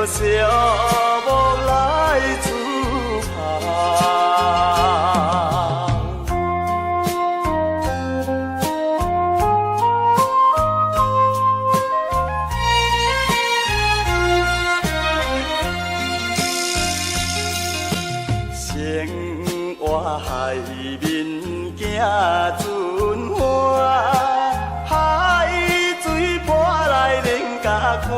小木来自旁。生活海面行船花，海水波来连甲看。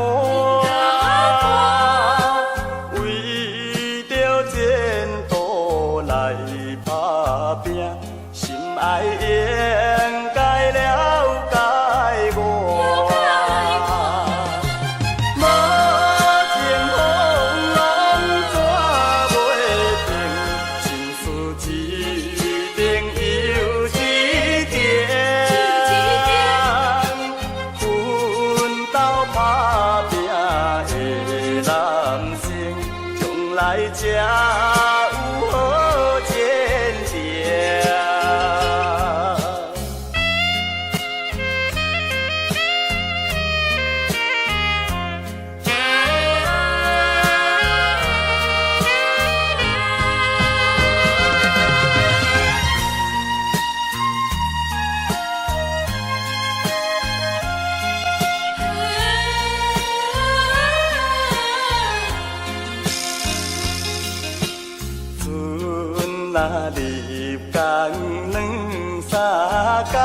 为着前途来打拼，心爱应该了解我。无情风浪怎袂平？心事一定有一点。奋斗打拼的男性，将来才有好前程。若入工两三工，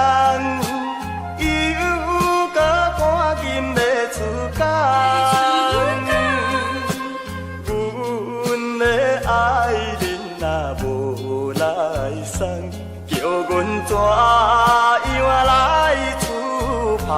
又搁赶紧要出工。阮的爱人若无来送，叫阮怎样来厝旁？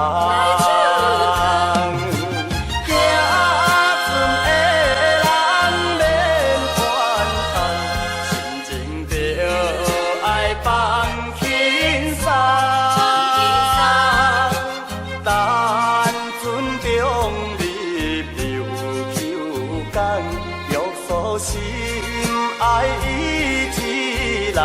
心爱伊一人。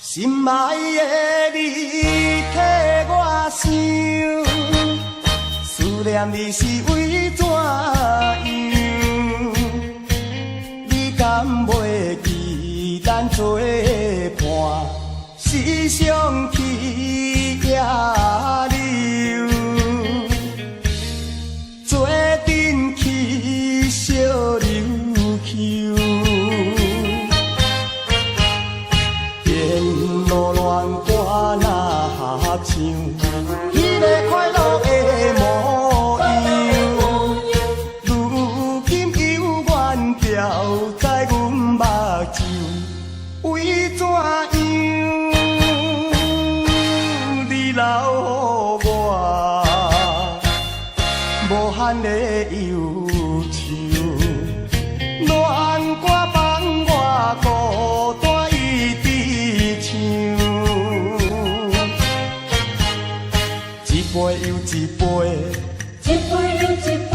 心爱的你替我想，思念你是为怎样？你敢袂记咱做伴，时常去野柳，做阵去小琉球。路乱歌若合唱，迄个快乐的模样，如今犹原掉在阮目睭，为怎样你留予我无限的忧愁，恋歌放我孤单。一杯又一杯，一杯又一杯，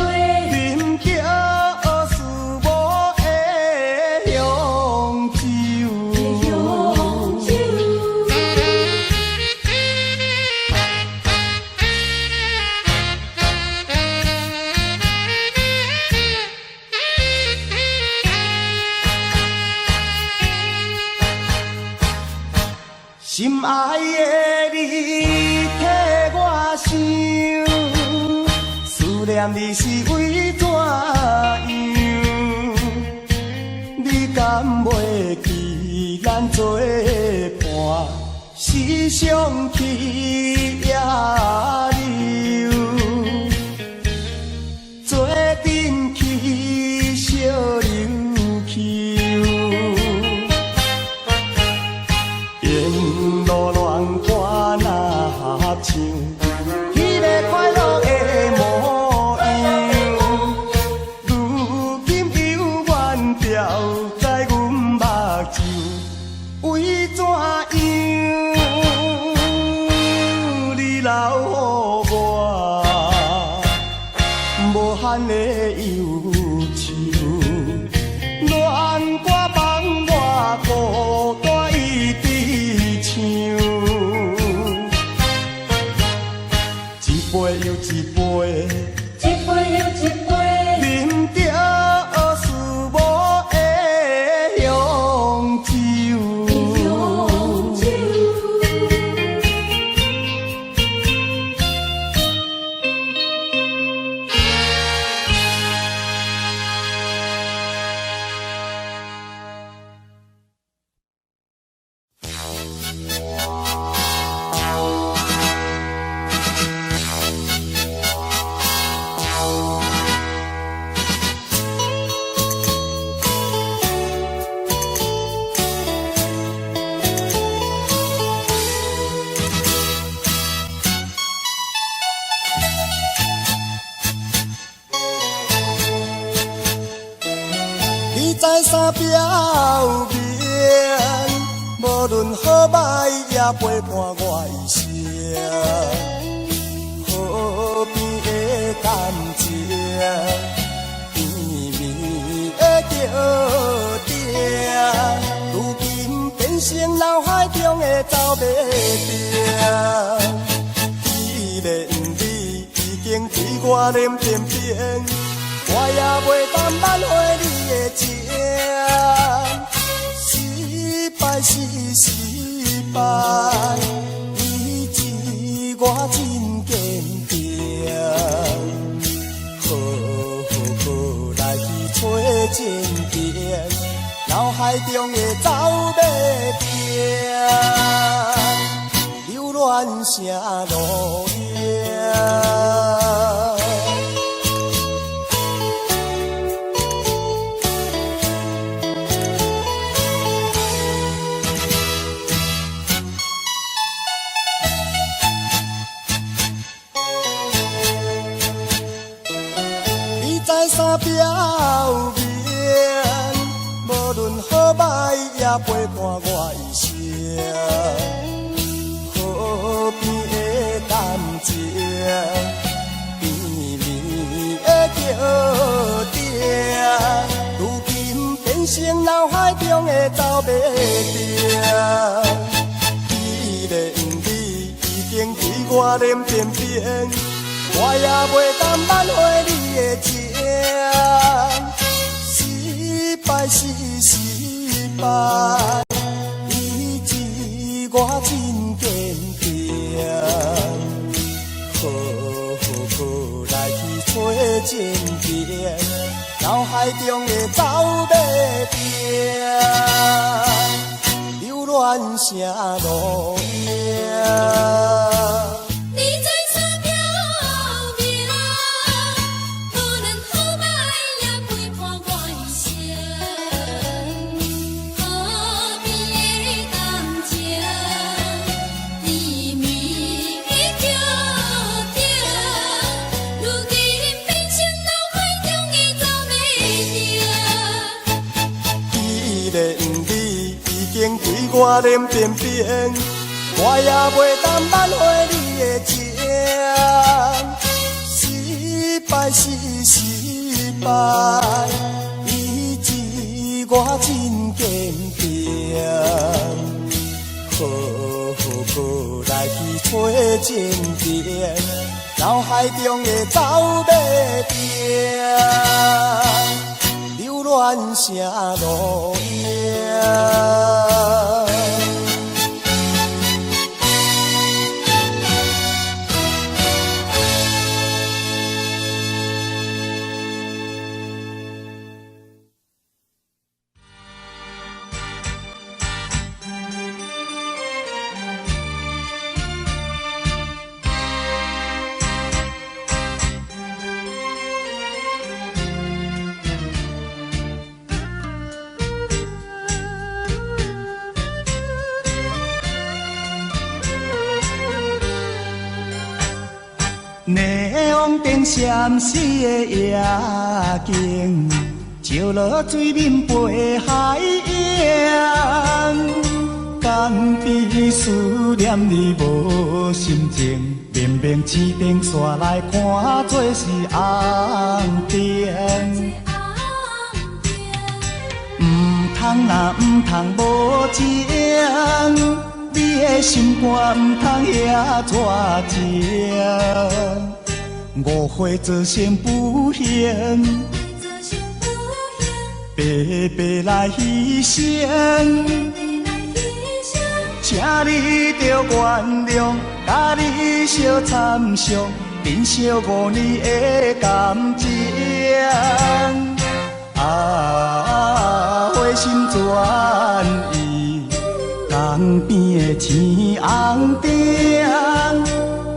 饮着思无的香酒。心爱的你替我想，思念你是为怎样？你敢袂记咱做伴，时常去野柳，做阵去小琉球。沿路乱歌无限的忧愁，恋歌放我孤单一直唱，一杯又一杯，一杯又一杯，饮着思无的香酒。三表有名，无论好歹也陪伴我一生。河边的感情，甜蜜的叫声，如今变成脑海中的走马灯。既然你已经对我脸偏偏，我也袂当挽回你的情。失败是失败，以前我真坚定。好来去找情缘，脑海中的走马灯，留恋啥路影？三表有名，无论好歹也陪伴我一生。河边的感情，甜蜜的叫声，如今变成脑海中的走马灯。既然你已经对我脸偏偏，我也袂当挽回你的情。失败是失败，以前我真坚定。好来去找情缘，脑海中的走马灯，留恋啥路影？对我脸偏偏，我也袂当挽回你的情。失败是失败，以前我真坚定。好来去找情缘，脑海中的走马灯，留恋啥路影？霓虹灯闪烁的夜景，照落水面陪海洋。敢比思念你无心情，明明市顶煞来看做是爱若唔通无情，你的心肝唔通遐绝情。误会造成不幸，白白来牺牲。请你着原谅，甲你相参详，珍惜5年的感情。花心转意，江边的青红灯，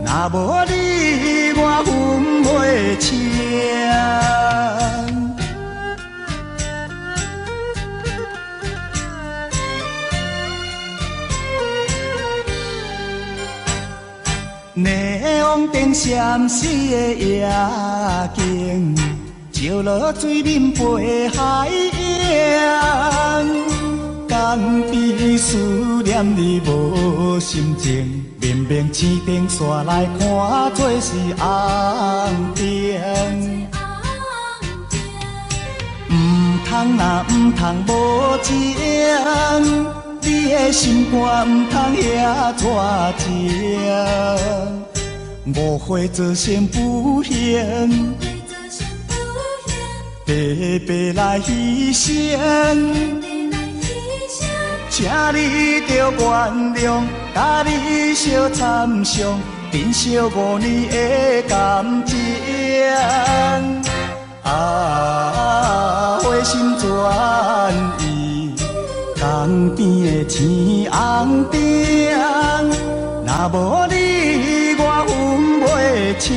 若无你，我分袂清。霓虹灯闪烁的夜景，照落水面陪海洋。江边思念你无心情，绵绵青灯煞来看做是红灯。唔通若唔通无情，你的心肝唔通遐绝情。误会造成不幸，白白来牺牲。请你着原谅，甲你相参详，珍惜5年的感情。花心转意，江边的青红灯，若无你，我分袂清。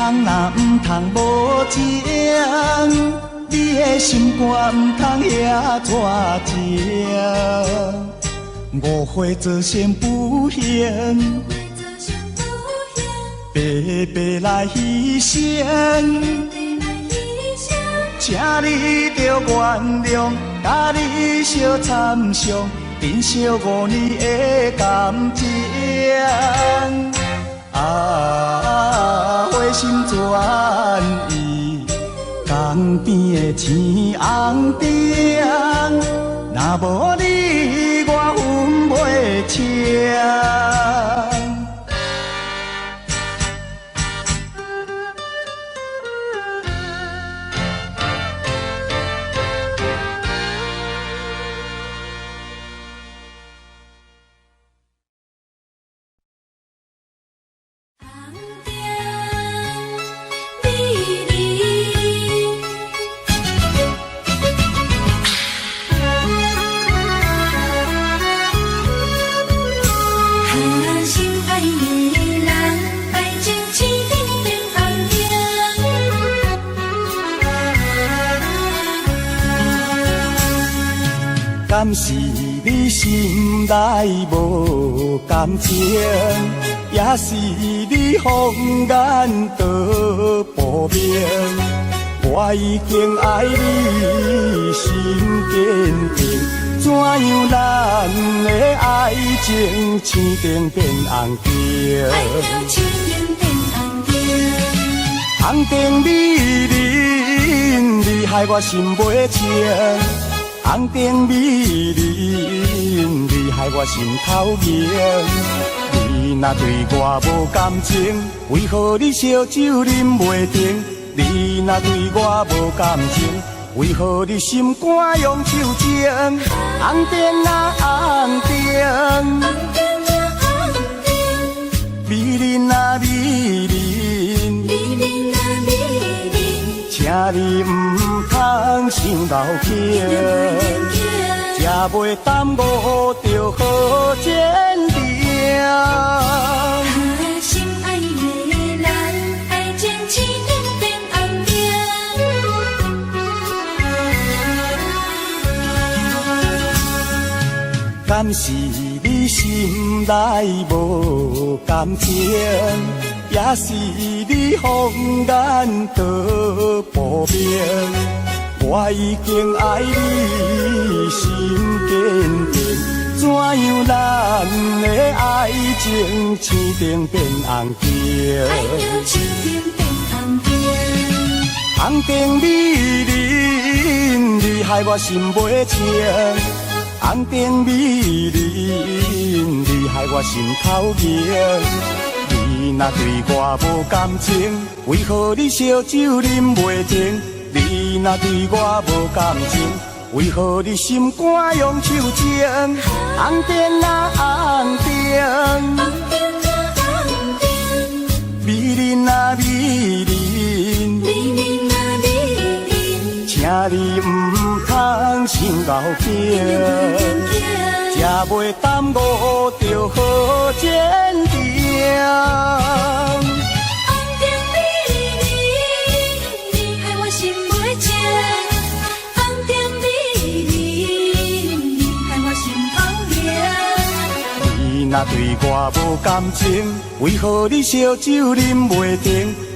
若唔通无情，你的心肝唔通遐绝情。误会造成不幸，白白来牺牲。请你着原谅，甲你相参详，珍惜5年的感情。花心转意，江边的青红灯，若无你，我分袂清。敢是你心内无感情，也是你放眼都不明。我已经爱你心坚定，怎样咱的爱情青灯变红灯？爱到青灯变红灯，红灯美人，你害我心袂静。红灯美人，你害我心头凝。你若对我无感情，为何你烧酒啉袂停？你若对我无感情，为何你心肝用手情？红灯啊红灯，美人啊美人，请你唔通想老气，才袂耽误着好前程。心爱的人，爱情青灯变红灯。敢是你心内无感情？也是你风眼在扑面。我已经爱你心坚定，怎样咱的爱情青灯变红灯？爱情青灯变红灯，红灯美人，你害我心袂静。红灯美人，你害我心头热。你若对我无感情，为何你烧酒啉袂停？你若对我无感情，为何你心肝用手情？红灯啊红灯，红灯啊红灯，美人啊美人，美人啊美人，请你唔通伤脑筋，才袂耽误着好前程。红灯美人，你害我心袂静。红灯美人，你害我心头热。你若对我无感情，为何你烧酒啉袂停？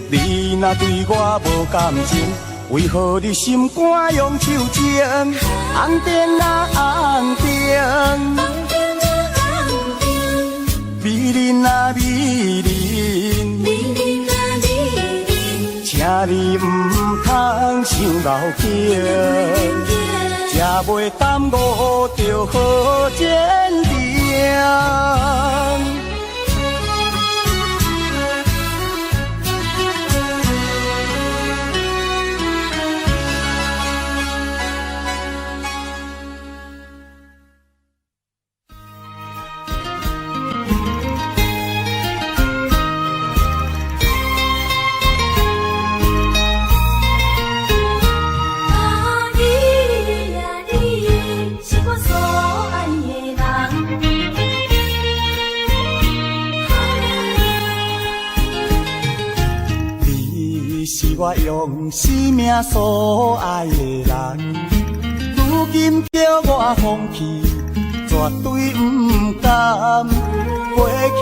你若对我无感情，为何你心肝用手情？红灯啊红灯，红灯啊红灯，美人啊美人，美人啊美人，请你唔通伤脑筋，才袂耽误着好前程。我用生命所爱的人，如今叫我放弃，绝对不甘。过去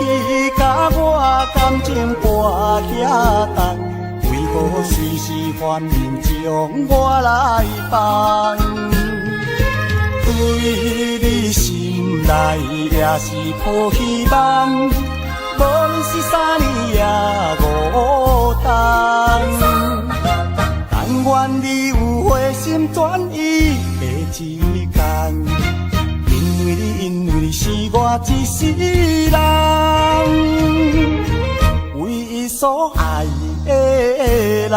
甲我感情跋遐重，为何随时反面将我来放？对你心内也是抱希望，无论是3年也5冬。但愿你有回心转意的一天，因为你是我一世人唯一所爱的人。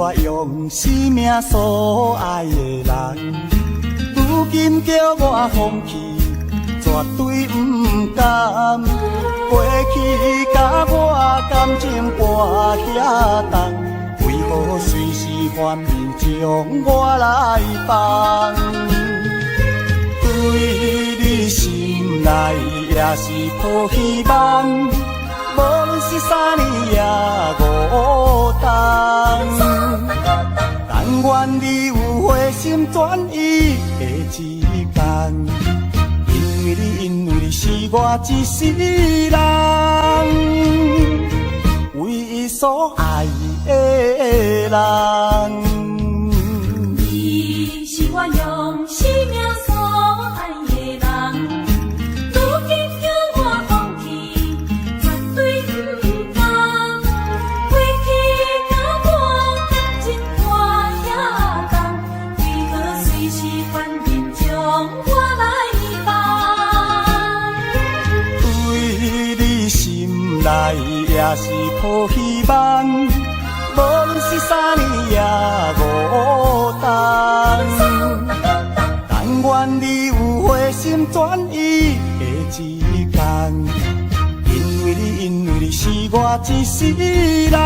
我用生命所爱的人，如今叫我放弃，绝对不甘。过去甲我感情跋遐重，为何随时反面将我来放？对你心内也是抱希望，无论是3年也5冬。但愿你有回心转意的一天，因为你是我一世人唯一所爱的人。你是我用生命所爱的人，如今叫我放弃，绝对不甘。过去甲我感情跋遐重，为何随时反面将我来放？对你心内也是抱希望，无论是3年也5冬。但愿你有回心转意的一天，因为你是我一世人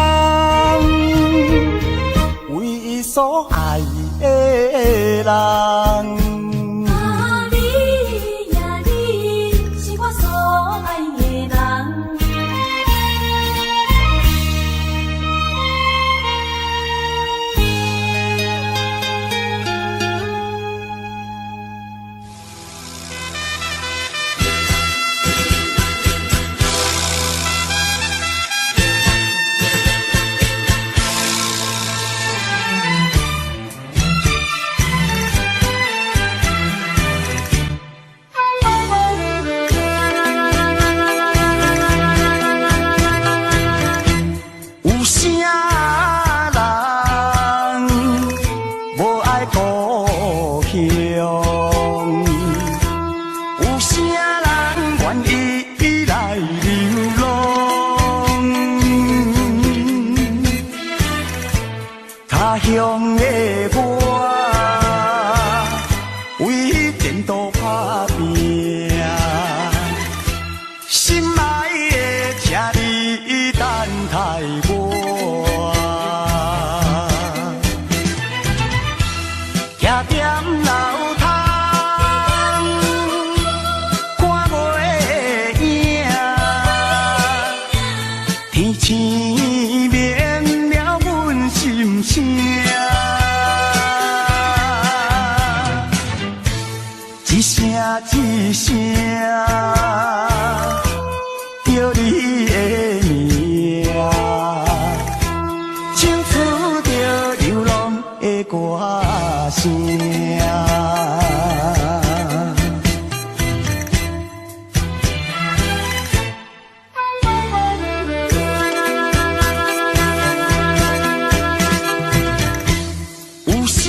唯一所爱的人。乡的我，为前途打拼，心爱的，请你等待我。徛踮楼窗，看月影，天星灭了阮心声。一声一声，叫你的名，唱出着流浪的歌声。有啥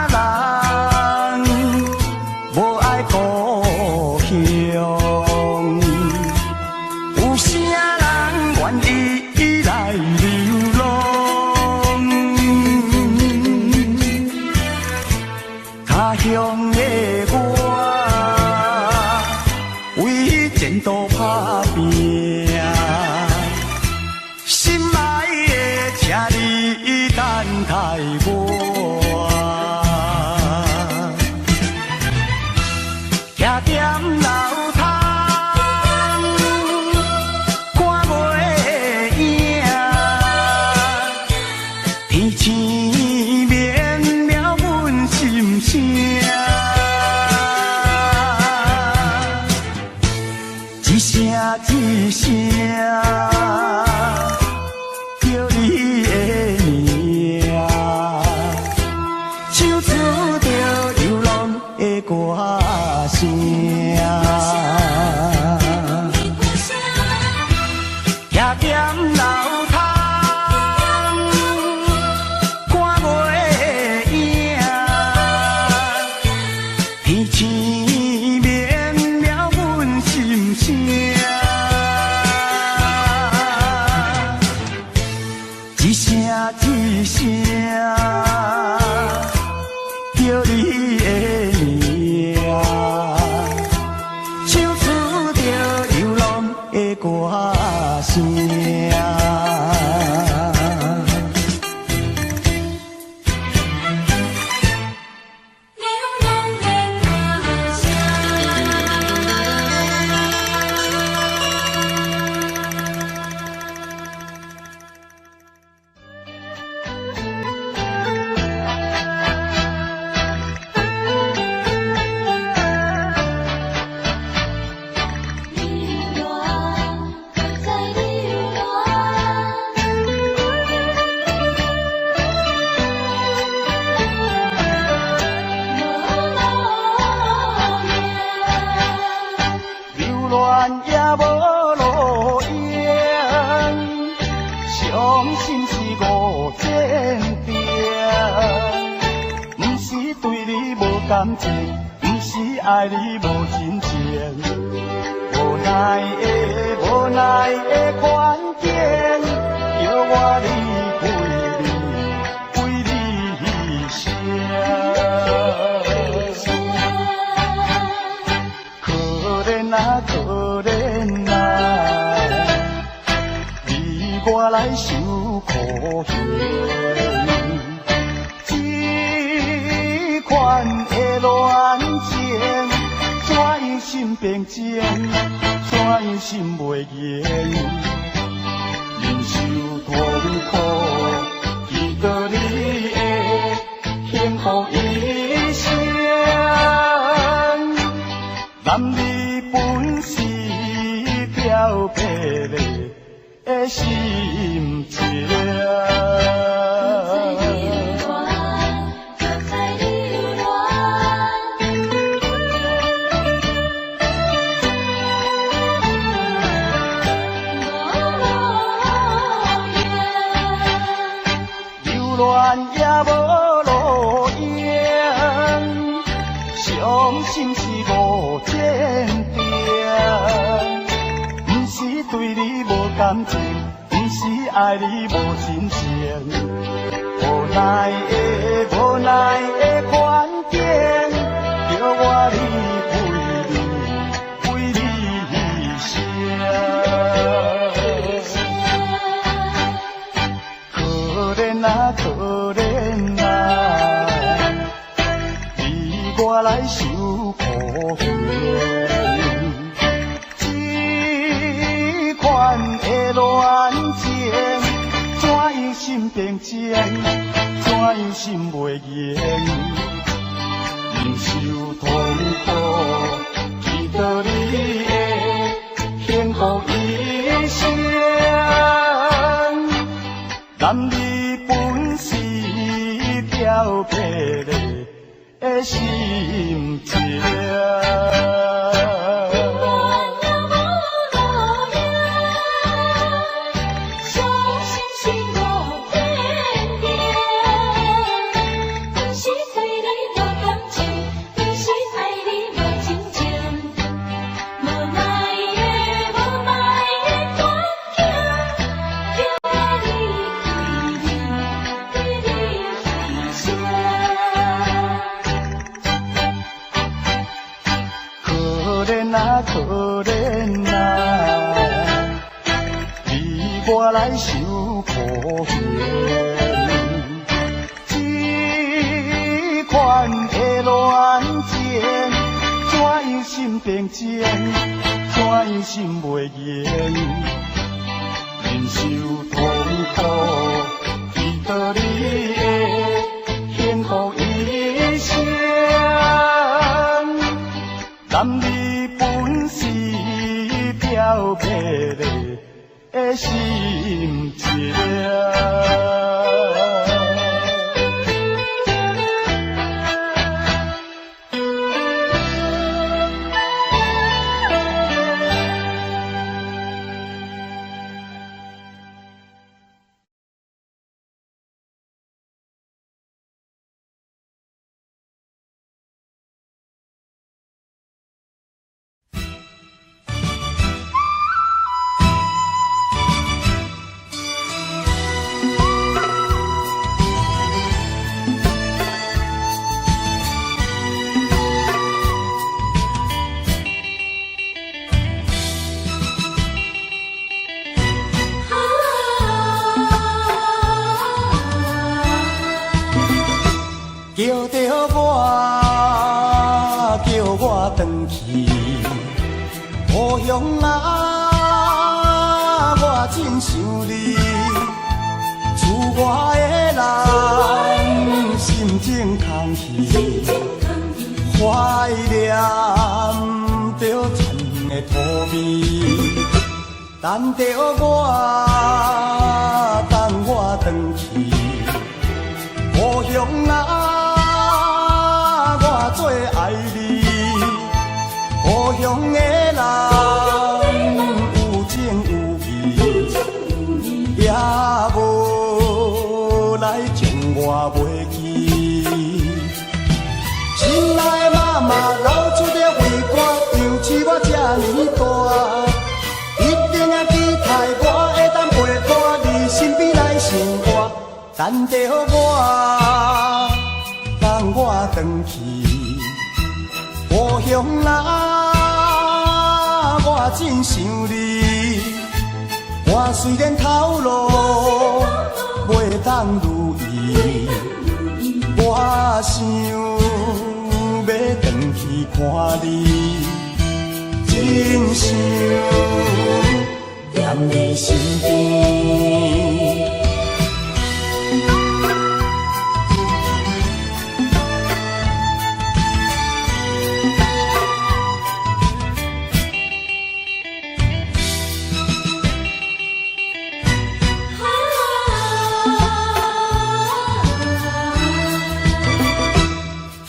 人无爱故乡？有啥人愿意来流浪？他乡的我，为前途打拼，心爱的，请你等待我。徛踮楼窗，看月影，天星灭了阮心声。一声一声，叫你的名，唱出着流浪的歌声。徛踮楼窗，看月影，天星灭了阮心声。一声一声，叫你的名，唱出着流浪的歌声。流浪的歌声。流浪，还在流浪。流浪也无路用，伤心是误前程。不是对你无感情，不是爱你无真情，无奈的环境，叫我离开你，为你生。可怜啊，可怜啊，你我来受苦刑。这款的恋情，怎样心平静，怎样心袂言。忍受痛苦，记得你的幸福一生。男儿本是飘泊的心情。流浪也无路用，伤心是误前程。不是对你无感情，不是爱你无真情，无奈奈的无奈的环境，叫我离为你声。可怜啊，可怜啊，你我来受苦嫌。这款的恋情，怎样心平静，怎样心袂言，忍受痛苦，祈祷你的幸福一生。男女本是条配的心情。可怜啊，你我来受苦嫌。这款的恋情，怎样心平静，怎样心袂言，忍受痛苦，祈祷你的幸福一生。男女本是条配的心情。叫着我回去，故乡啊，我真想你。厝外的人心情空虚，怀念着田的土味，等着我回去，故乡啊。最爱你，故乡的人有情有义，也无来将我袂记。亲爱的妈妈，流出的泪汗，养起我这呢大，一定要期待我会当陪伴你身边来生活，等着我回去。故乡啊，我真想你。我虽然头路袂当如意，我想要回去看你，真想念你身边。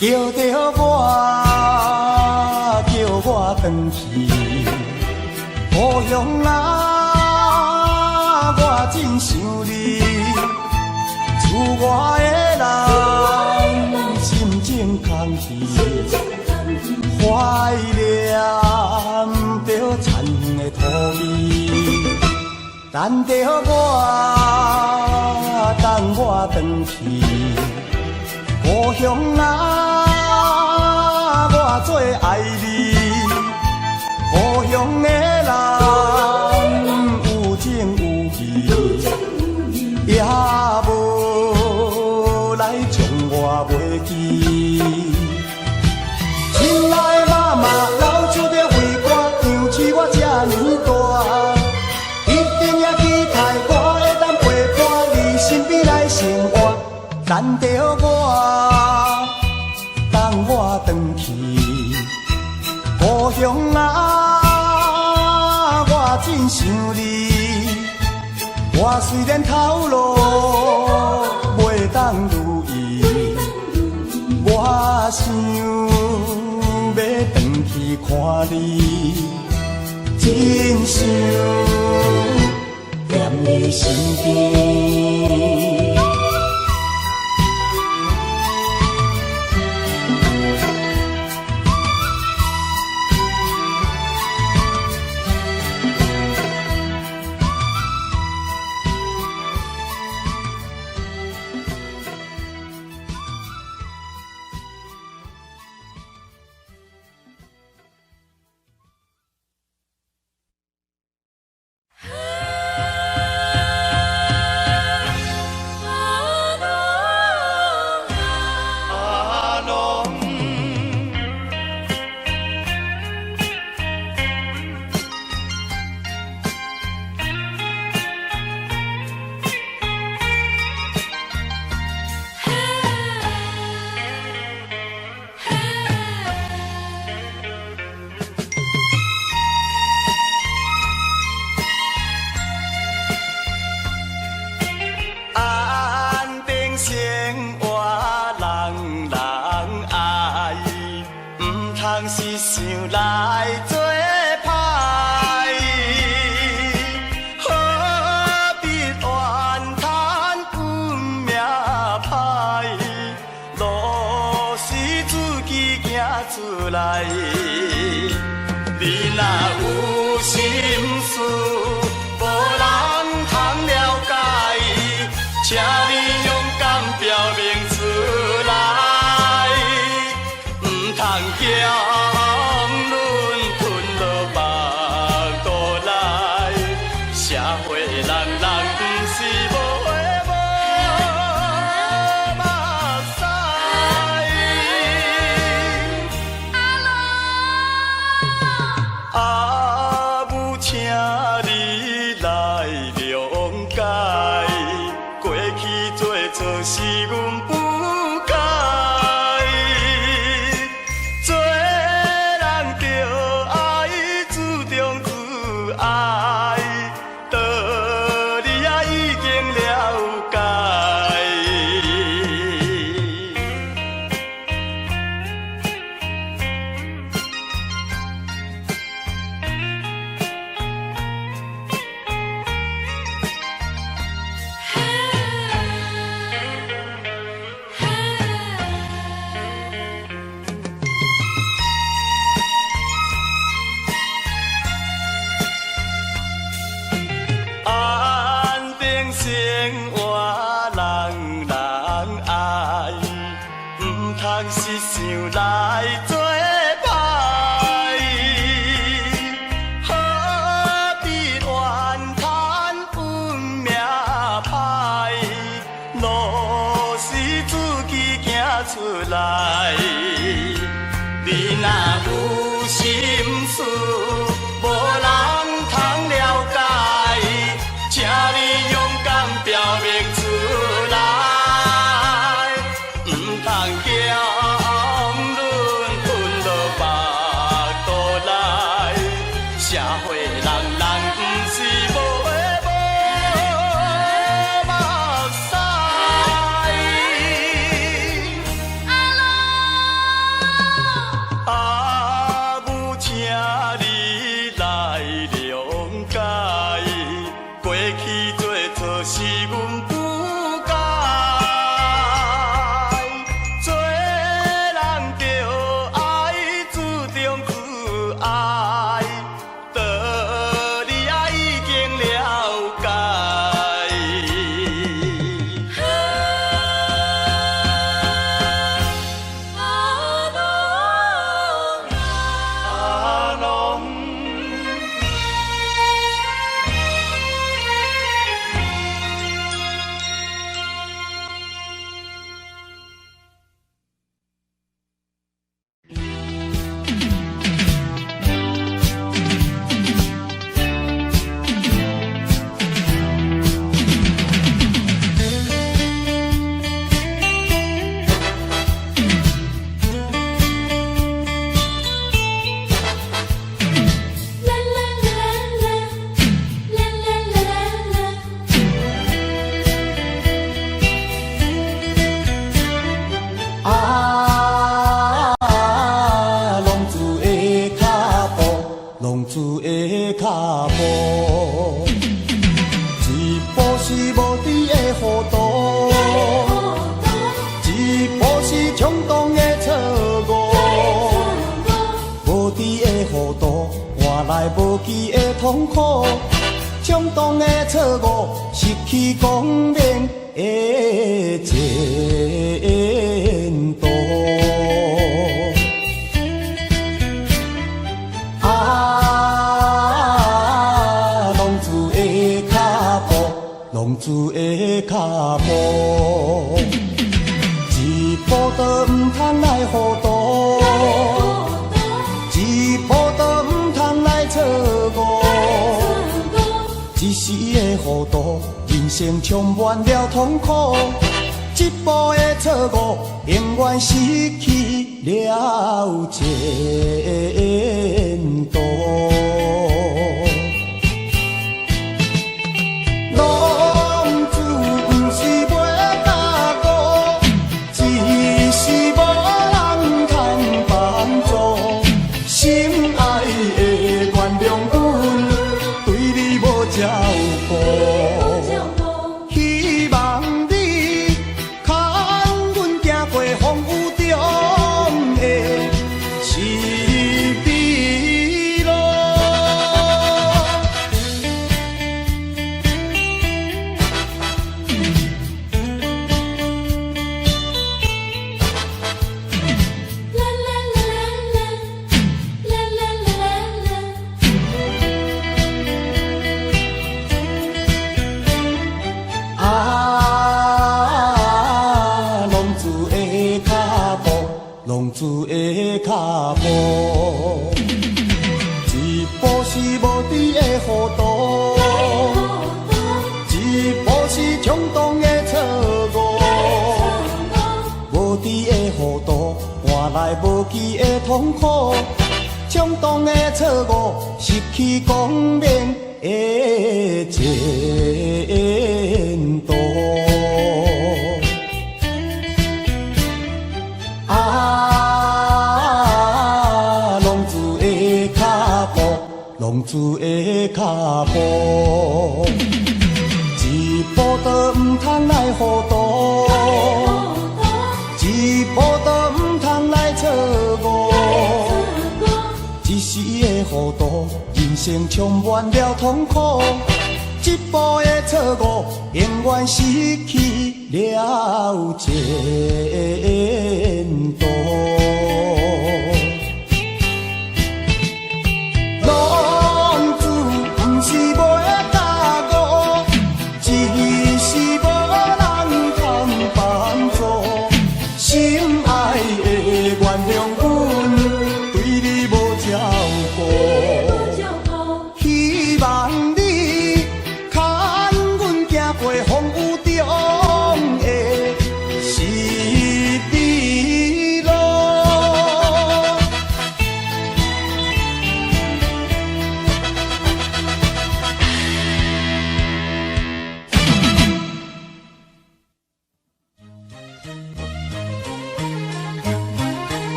叫着我回去，故乡啊，我真想你。厝外的人心情空虚，怀念着田的土味，等着我回去。乡啊，我做爱你，故乡的人有情有义，也无来将我袂记。亲爱的妈妈，老手着为我养起我这呢大，一定也期待我会当陪伴你身边来生活，等着我，等我回去。故乡啊，我真想你。我虽然头路袂当如意，我想要回去看你，真想念你身边。是想来做歹，何必怨叹运命歹？路是自己行出来，你若有心事，无人通了解，请你勇敢表明出来，唔通惊。是阮不该，做人着爱注重自爱，道理也已经了解。是想来做歹，何必怨叹运命歹？路是自己行出来，你若有心事，无人通了解，请你勇敢表明。步，一步是无知的糊涂，一步是冲动的错误。无知的糊涂换来无期的痛苦，冲动的错误失去光明的前途。浪子的脚步，一步都唔通来糊涂，一步都唔通来错误。一时的糊涂，人生充满了痛苦。一步的错误，永远失去了前途。浪子的脚步，一步是无知的糊涂，一步是冲动的错误。无知的糊涂换来无期的痛苦，冲动的错误失去光明的前途。浪子的脚步，一步都唔通来糊涂，一步都唔通来错误。一时的糊涂，人生充满了痛苦。一步的错误，永远失去了前途。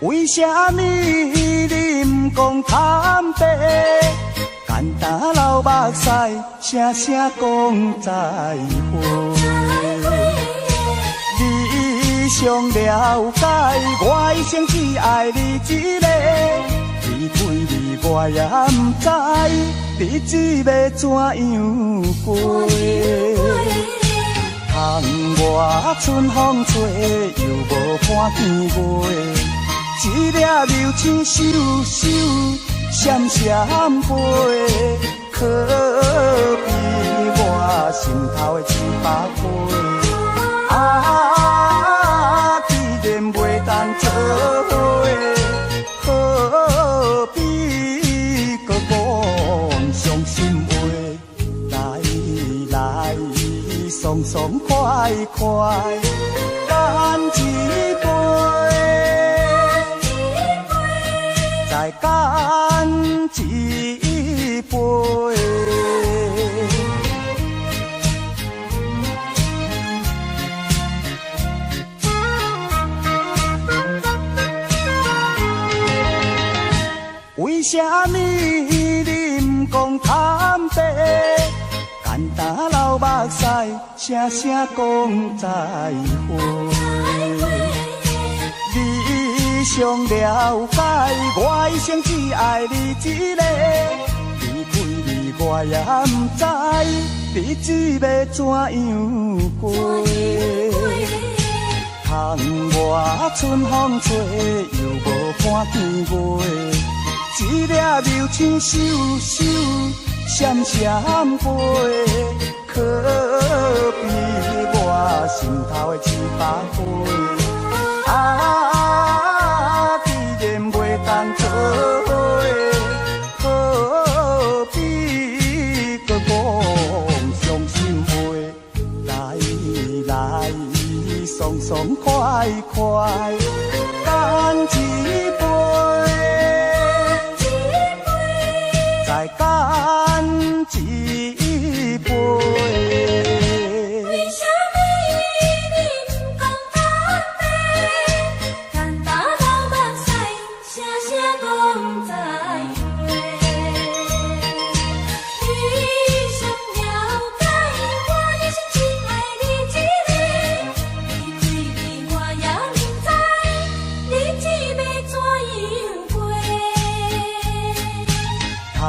为什么你唔讲坦白？简单流目屎，声声讲再会。你上了解，我一生只爱你一个。离开你我也唔知，日子要怎样过。窗外春风吹，又无伴天月。一粒流星咻咻闪闪飞，可比我心头的100倍。啊，既然袂当做伙，何必搁讲伤心话？来，爽爽快快，干一杯。再干一坦白，简单流目屎，声声讲再会。你上了解，我一生只爱你一个。离开你我也不知，日子要怎样过。窗外春风吹，又无看见月。一粒流星咻咻闪闪飞，可比我心头的700倍。啊，既然袂当做伙，何必搁讲伤心话？来，爽爽快快，干一杯，再干一杯。为什么你不讲坦白？简单流目屎，声声讲再会。你上了解，我一生只爱你一个。离开你我也不知，日子要怎样过。窗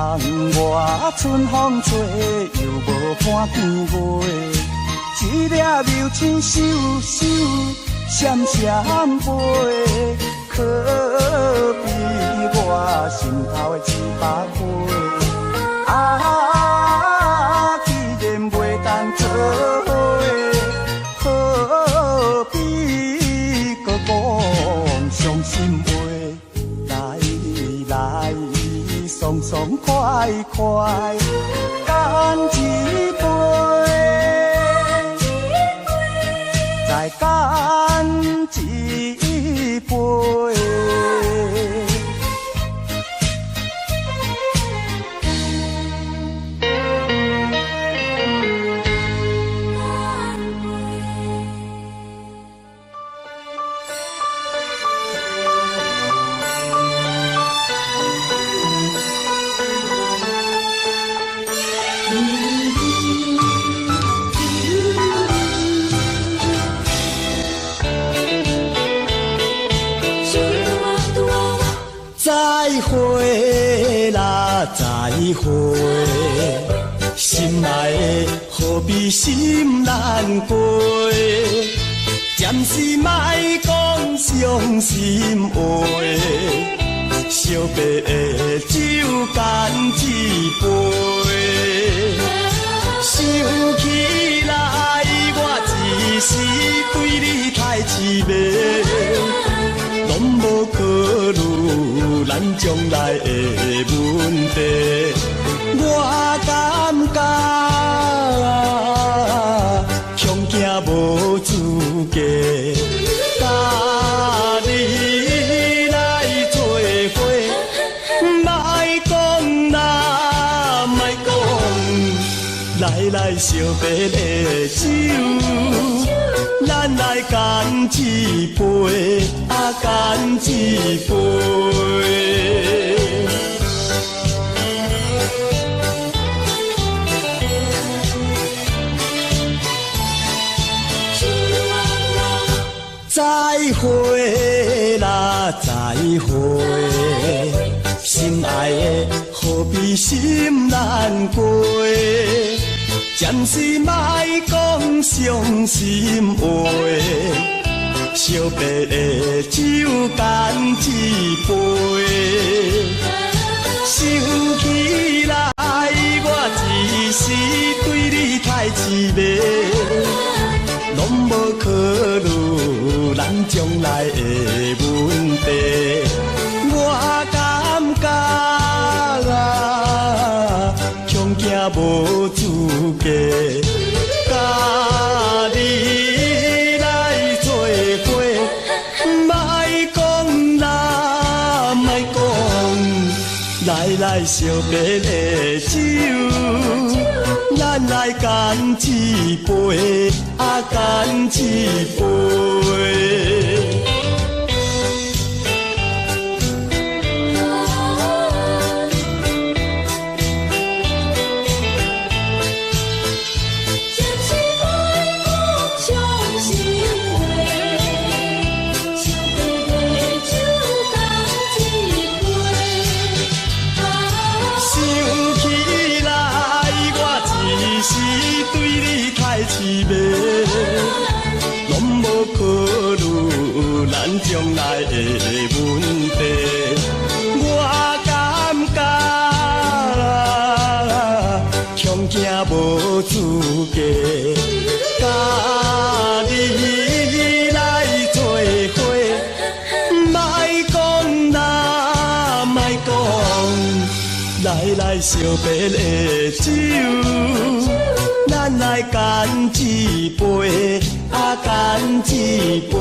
外春风吹，又无看见月。一粒流星咻咻闪闪飞，可比我心头的700倍。啊，既然袂当做伙，何必搁讲伤心话？来，爽爽快快，干一杯，再干一杯。再会啦，再会，心爱的何必心难过？暂时莫讲伤心话，惜白的酒干一杯。想起来，我一时对你太痴迷，拢无考虑咱将来的问题。我感觉恐惊无资格，甲你来做伙，莫讲啦，莫讲，来烧白的酒。咱来干一杯，啊干一杯。再会啦，再会，心爱的何必心难过？暂时莫讲伤心话，惜白的酒干一杯。想起来，我一时对你太痴迷，拢无考虑咱将来的问题。我感觉恐惊无资格，甲你来做伙，莫讲啦，莫讲，来烧白的酒，咱来干一杯，啊干一杯。滋味，拢无考虑咱将来的问题。我感觉恐惊无资格，甲你来做伙，莫讲啦，莫讲，来惜别的酒。咱来干一杯，干一杯。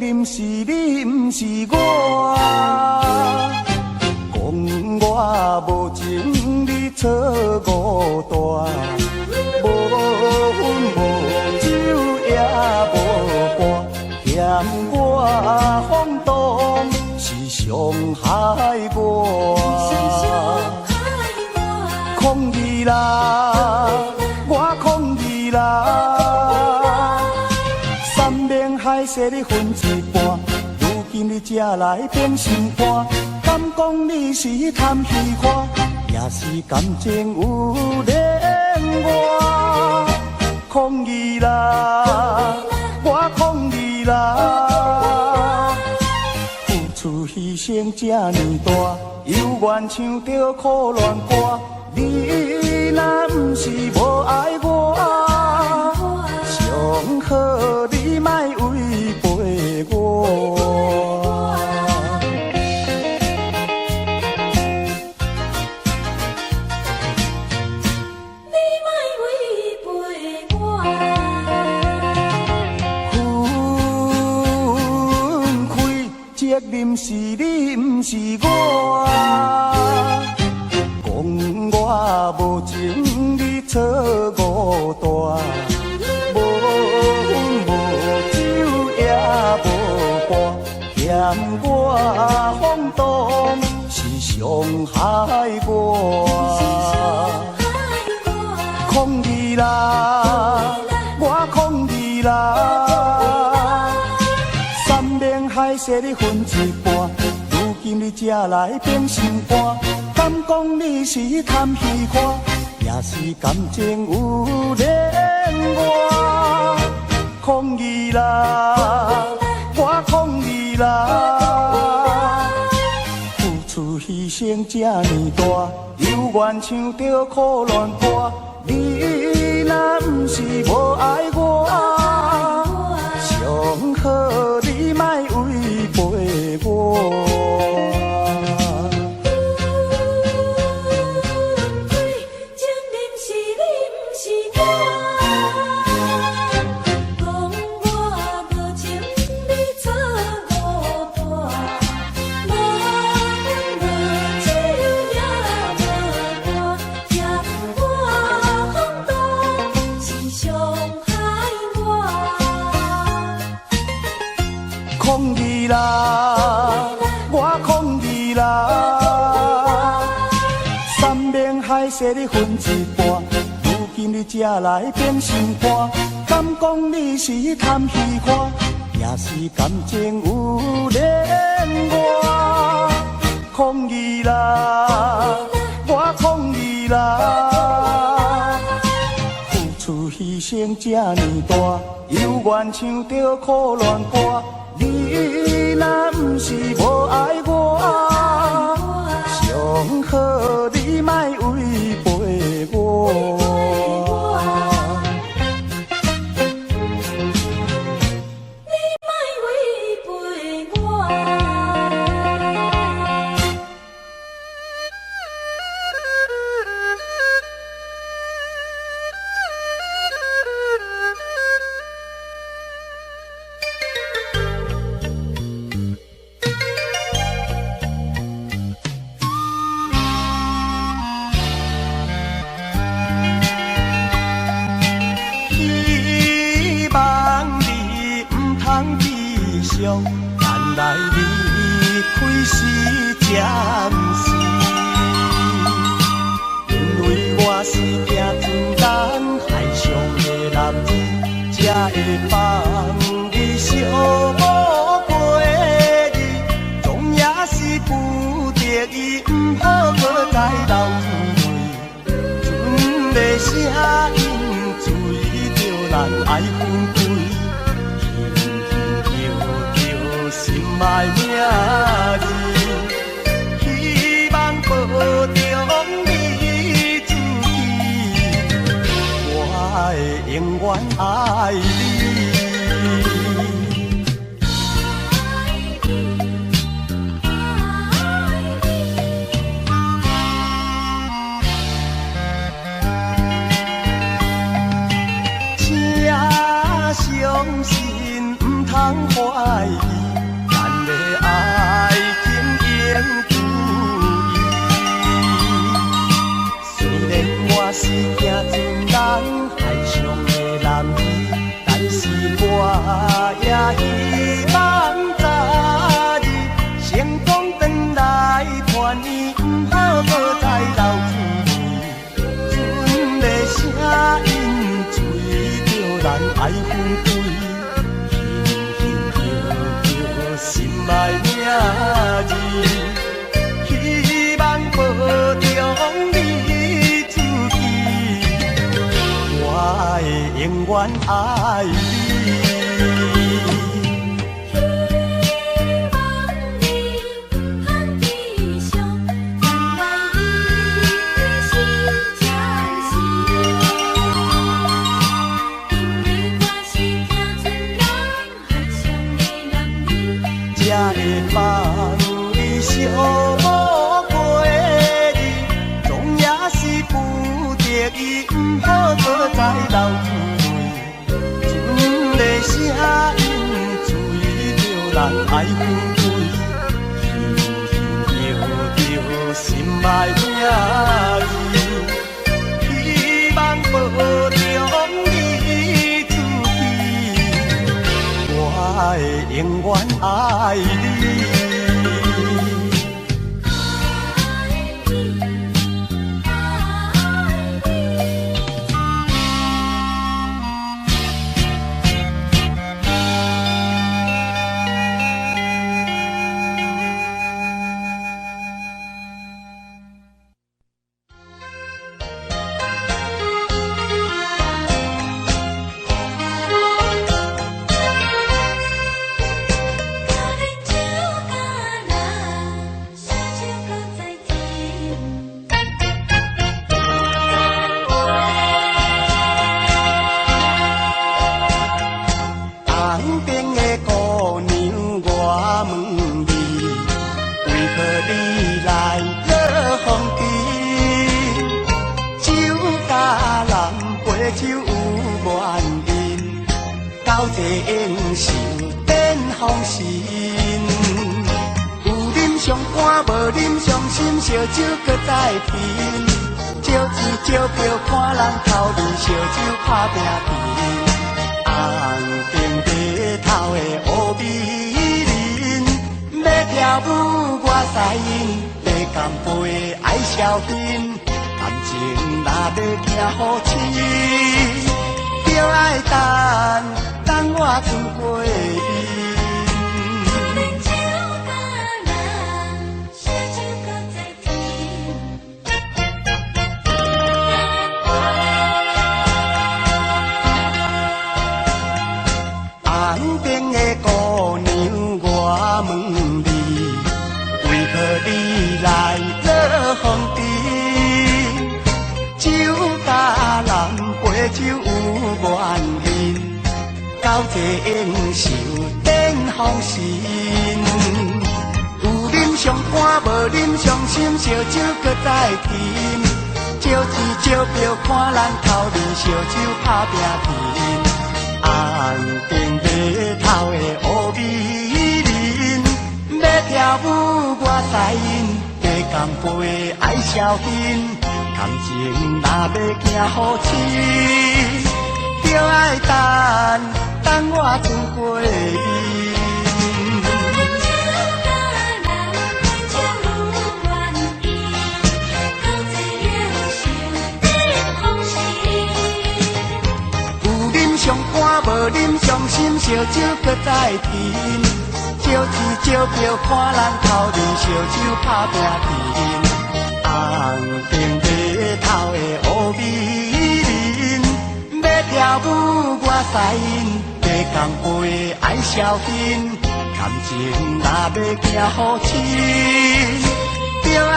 任是你，毋是我。讲我无情，你错误大。无烟无酒也无歌，嫌我放荡是伤害我。抗议啦！我抗议啦！山盟海誓你分一半，如今你才来变心肝。敢讲你是贪虚华，也是感情有恋我。抗议啦！我抗议啦！付出牺牲这呢大，犹原唱着苦恋歌。你若不是无爱我，上好你莫违背我。你莫违背我。分开责任是你，不是我。我无情，你错误大。无烟无酒也无歌，嫌我放荡是伤害我。抗议啦！我抗议啦！山盟海誓你分一半，如今你才来变心肝。敢讲你是贪虚华，也是感情有恋我。抗议啦！我抗议啦！付出牺牲这呢大，犹原唱着苦恋歌。你若不是无爱我，上好你莫违背我。抗议啦！我抗议啦！山盟海誓你分一半，如今你才来变心肝。敢讲你是贪虚华，也是感情有恋我。抗议啦！我抗议啦！付出牺牲这呢大，犹原唱着苦恋歌。你若不是无爱我，上好你莫违背我。原来离开是暂时，因为我是行船难海上的男儿，才会放你小无归去，总也是不得已，不好搁再流泪，船的声音随着咱爱分开。心爱名字，希望保重你自己，我会永远爱你。请相信，不通怀疑。是行船人海上的男儿，但是我也希望早日成功回来看伊，不好搁再流泪。船的声音随着人爱分开，轻轻叫叫心爱名字。希望保重你自己，我会永远爱你。才会放你寂寞过日，总也是不得已，不好搁再流泪。船的声音随着人爱分开，轻轻叫叫心爱名字，希望保重你自己，我会永远爱你。烧酒搁再拼，招钱招票看人头面，烧酒打拼拼。红顶白头的乌美人，要跳舞我使因，要干杯爱消遣。感情若要行好深，就爱等我船过伊。红顶的姑娘，我问你，为何你来落风尘？酒甲人陪酒有缘人，到这应受顶风神。有啉上欢，无啉上心，烧酒搁再甜。招钱招票看人头面，烧酒打拼拼。红顶白头的乌美人，要跳舞我使因，要干杯爱消遣。感情若要行好深，就爱等我船过伊。上欢无啉上心，烧酒搁再甜。招钱招票看人头面，烧酒打拼拼。红顶白头的乌美人，要跳舞我使因，要干杯爱消遣。感情若要行好深，就爱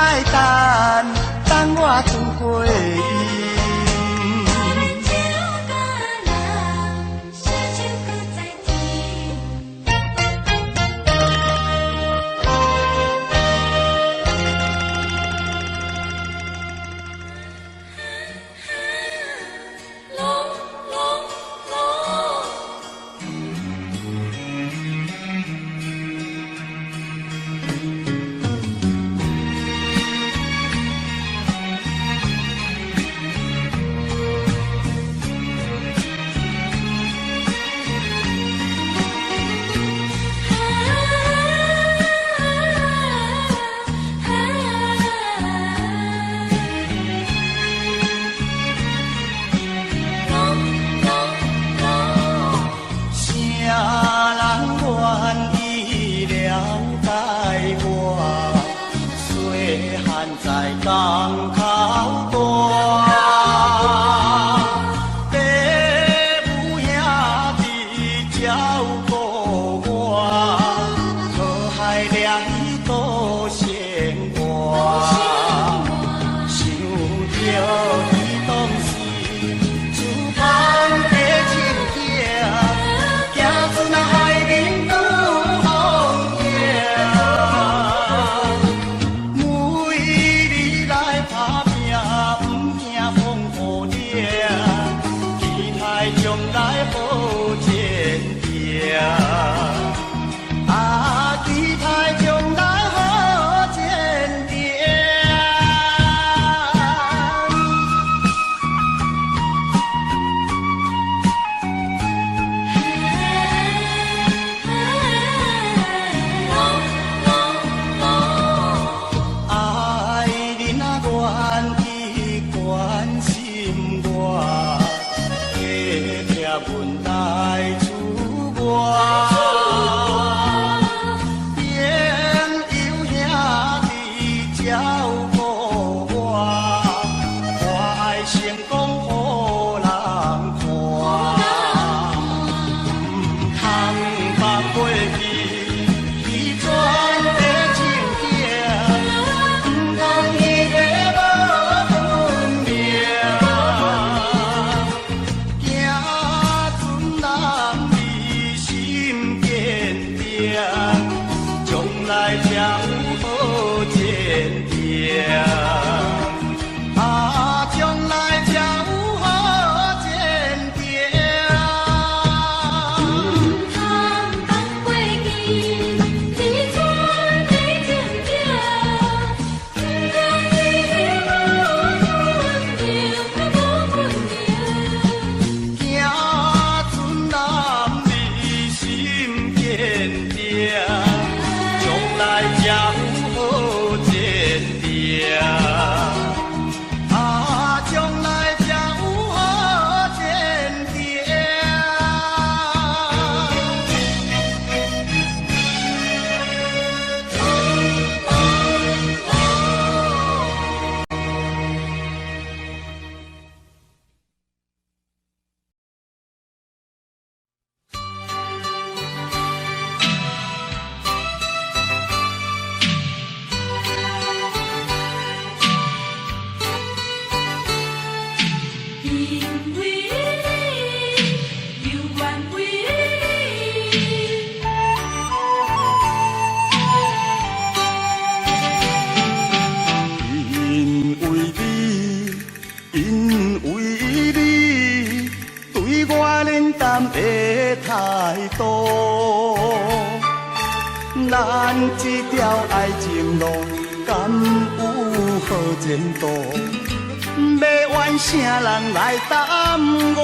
等我船过伊。因为你对我冷淡的态度，咱这条爱情路敢有好前途？要怨啥人来耽误？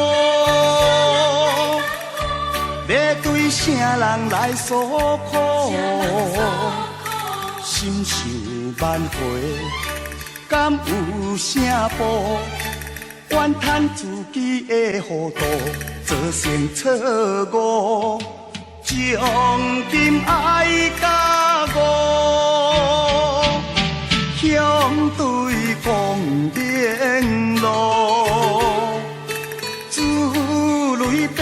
要对啥人来诉苦？心想万回，敢有啥补？怨叹自己的糊涂，做成错误，将今爱甲我，向对光明路，珠泪变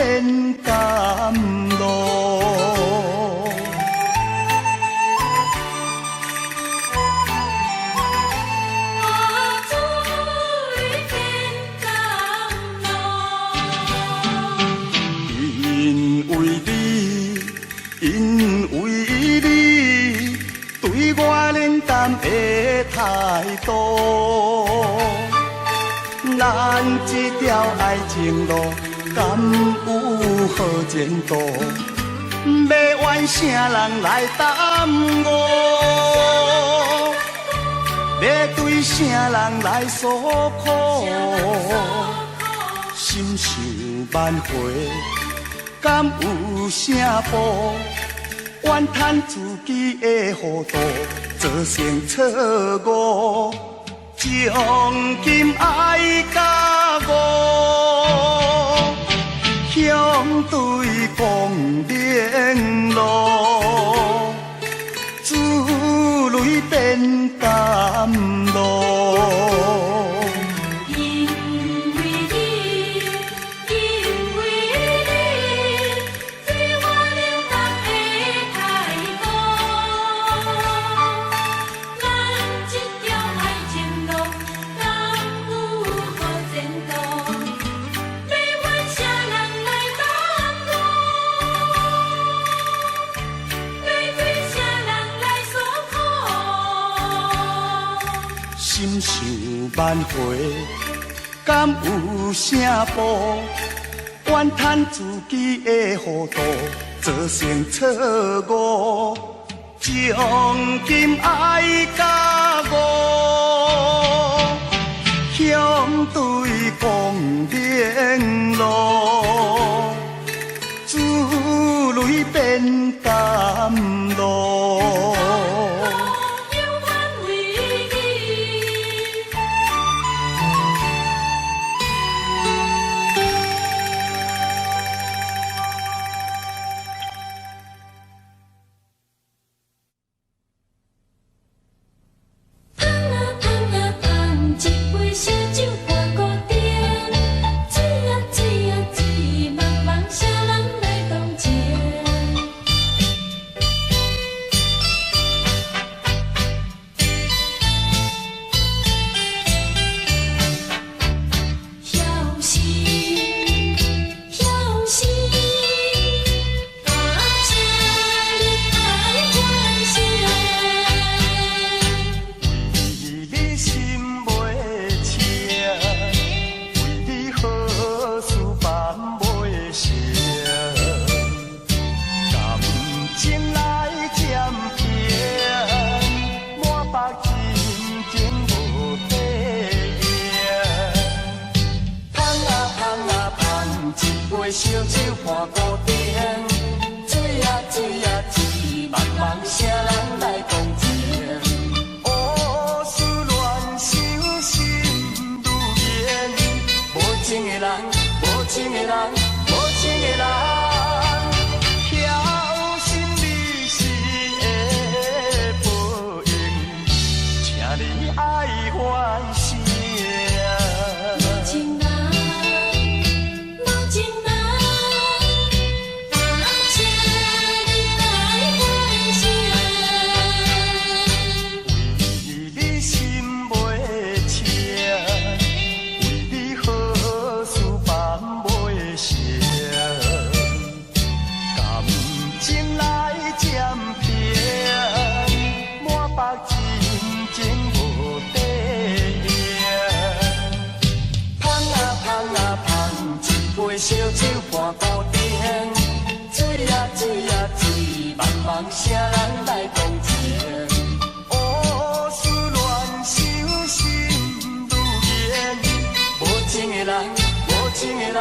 甘露。因为你对我冷淡的态度，咱这条爱情路敢有好前途？要怨啥人来耽误？要对啥人来诉苦？心想万回，敢有啥补？怨叹自己的糊涂，做成错误，将今爱甲我，向对光明路，珠泪变甘露。心想万回，敢有啥补？怨叹自己的糊涂，做成错误，将今爱甲我，向对光明路，珠泪变甘露。烧酒看古典，水啊水啊水，茫茫啥人来共情？乌思乱想心如烟，无情的人，无情的人，无情的人，晓心你是会报应，请你爱反省。是烧酒伴孤灯，水啊水啊水，茫茫啥人来同情？哦，思恋伤心如烟，无情的人，无情的人，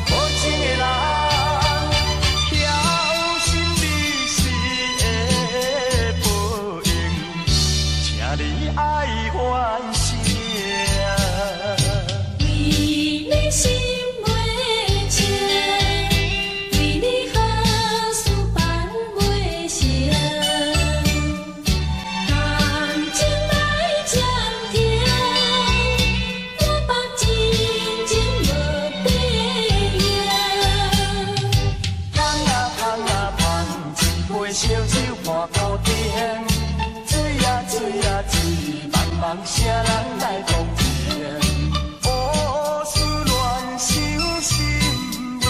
无情的人，晓心你是会报应，请你爱还声。为你心袂清，为你好事办袂成，感情来暂停，我目真情无变样。香啊香啊香，一杯烧酒伴孤灯，水啊水啊水，茫茫啥人来同情？哦，思恋伤心如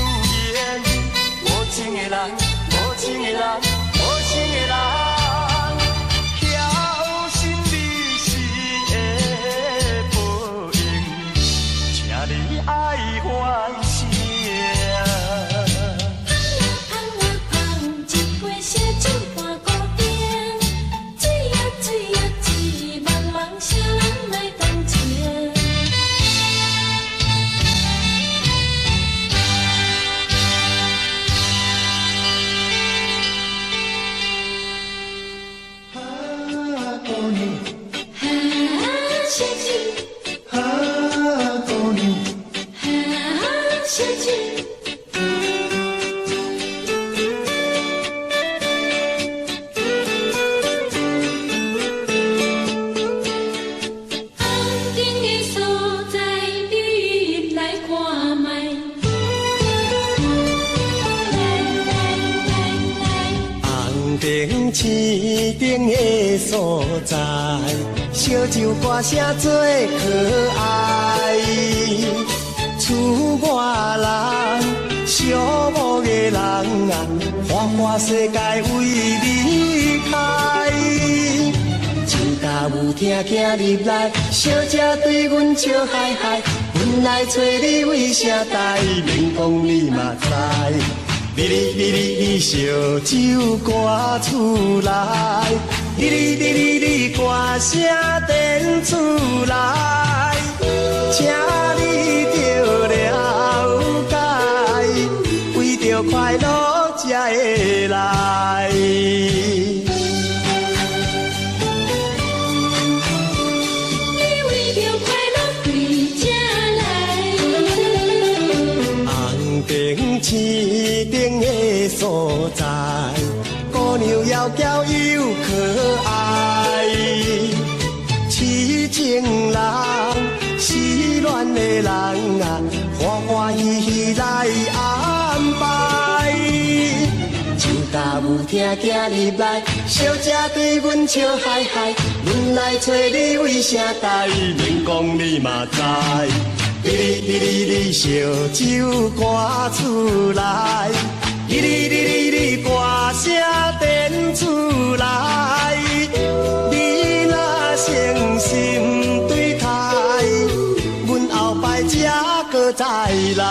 烟，无情的人，无情的人，无情的人，晓心你是会报应，请你爱还声。香啊香，一杯烧酒伴孤灯，水啊水啊水，茫茫啥人来同情？哈，小酒，啊，姑娘，哈，小酒。安静的所在，你来看觅。红灯市顶的所在，烧酒歌声最可爱。厝外人，寂寞的人啊，花花世界为你开。树下有听囝入来，小姐对阮笑嗨嗨，阮来找你为啥代？免讲你嘛知。你烧酒歌出来，你歌声电出来，请你着了解，为着快乐才会来。你为着快乐对这来，红灯市顶的所在，姑娘窈窕又可爱，痴情人，失恋的人啊，欢欢喜喜来安排。树下有听囝入来，小姐对阮笑嗨嗨，阮来找你为啥代？免讲你嘛知。你烧酒歌出来，你歌声电出来，你若诚心对待，阮后摆才搁再来。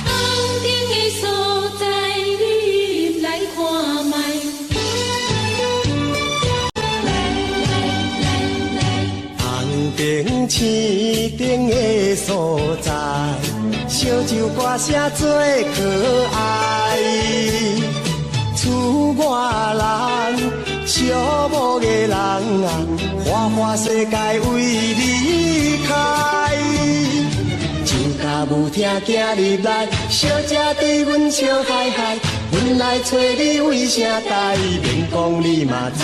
安静的所在，你来看觅。红灯市顶的所在，烧酒歌声最可爱。厝外人，寂寞的人啊，花花世界为你开。树下有听囝入来，小姐对阮笑嗨嗨，阮来找你为啥代？免讲你嘛知。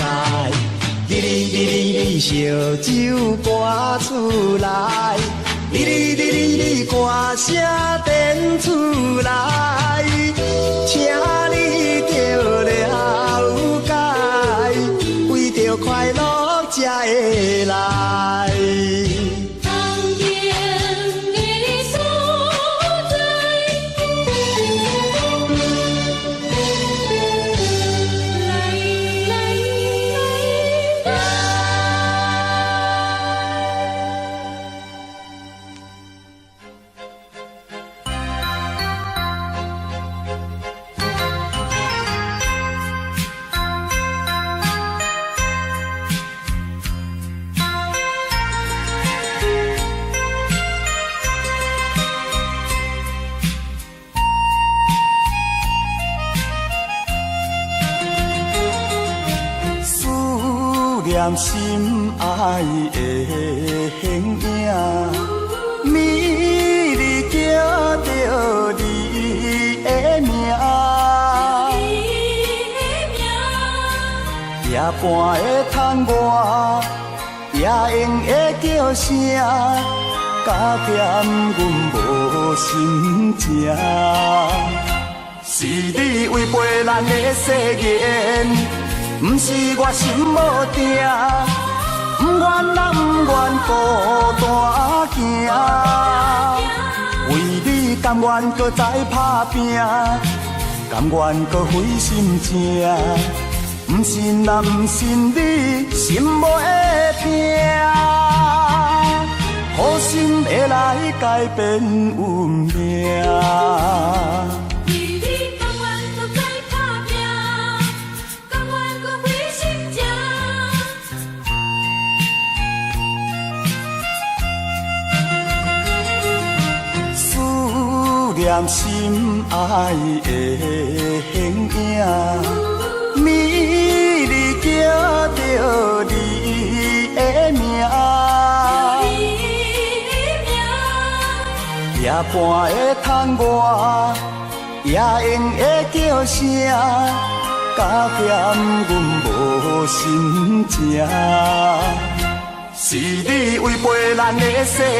你烧酒歌出来，你歌声电出来，请你着了解，为着快乐才会来。红灯的所在，来念心爱的形影，美丽叫着你的名，夜半的窗外，也用的叫声，加减阮无心情。是你违背咱的誓言，不是我心无定，不愿咱不愿孤单行。为你甘愿搁再打拼，甘愿搁费心情，不信若不信你心无会痛，好心会来改变运命。念心爱的形影，美丽叫着你的名，夜半的窗外，也用的叫声，加减阮无心情。是你违背咱的誓